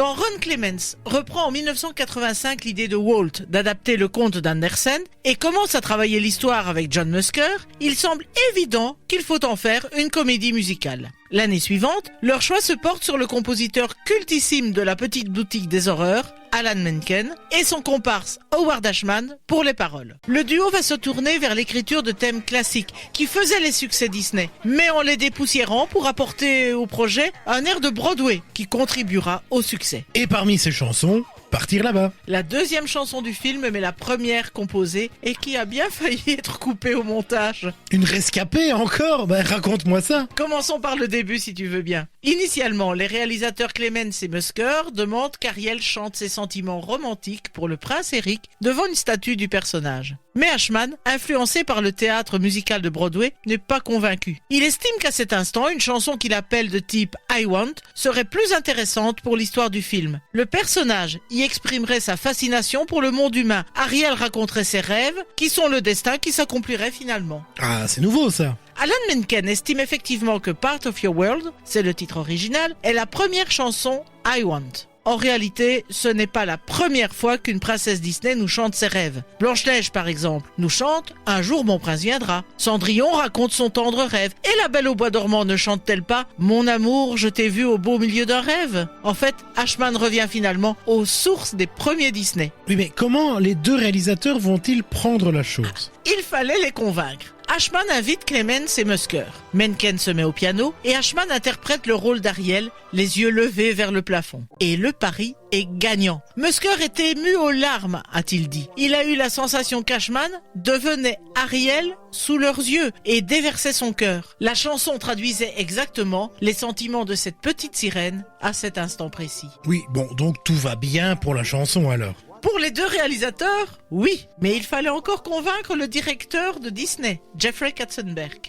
Quand Ron Clements reprend en 1985 l'idée de Walt d'adapter le conte d'Andersen et commence à travailler l'histoire avec John Musker, il semble évident qu'il faut en faire une comédie musicale. L'année suivante, leur choix se porte sur le compositeur cultissime de La Petite Boutique des Horreurs, Alan Menken, et son comparse Howard Ashman pour les paroles. Le duo va se tourner vers l'écriture de thèmes classiques qui faisaient les succès Disney, mais en les dépoussiérant pour apporter au projet un air de Broadway qui contribuera au succès. Et parmi ces chansons, Partir là-bas. La deuxième chanson du film, mais la première composée et qui a bien failli être coupée au montage. Une rescapée encore? Raconte-moi ça. Commençons par le début si tu veux bien. Initialement, les réalisateurs Clements et Musker demandent qu'Ariel chante ses sentiments romantiques pour le prince Eric devant une statue du personnage. Mais Ashman, influencé par le théâtre musical de Broadway, n'est pas convaincu. Il estime qu'à cet instant, une chanson qu'il appelle de type I Want serait plus intéressante pour l'histoire du film. Le personnage y exprimerait sa fascination pour le monde humain. Ariel raconterait ses rêves, qui sont le destin qui s'accomplirait finalement. Ah, c'est nouveau ça. Alan Menken estime effectivement que Part of Your World, c'est le titre original, est la première chanson I Want. En réalité, ce n'est pas la première fois qu'une princesse Disney nous chante ses rêves. Blanche-Neige, par exemple, nous chante « Un jour mon prince viendra ». Cendrillon raconte son tendre rêve. Et la Belle au bois dormant ne chante-t-elle pas « Mon amour, je t'ai vu au beau milieu d'un rêve ». En fait, Ashman revient finalement aux sources des premiers Disney. Oui, mais comment les deux réalisateurs vont-ils prendre la chose? Il fallait les convaincre. Ashman invite Clements et Musker. Menken se met au piano et Ashman interprète le rôle d'Ariel, les yeux levés vers le plafond. Et le pari est gagnant. Musker était ému aux larmes, a-t-il dit. Il a eu la sensation qu'Ashman devenait Ariel sous leurs yeux et déversait son cœur. La chanson traduisait exactement les sentiments de cette petite sirène à cet instant précis. Oui, bon, donc tout va bien pour la chanson alors. Pour les deux réalisateurs, oui, mais il fallait encore convaincre le directeur de Disney, Jeffrey Katzenberg.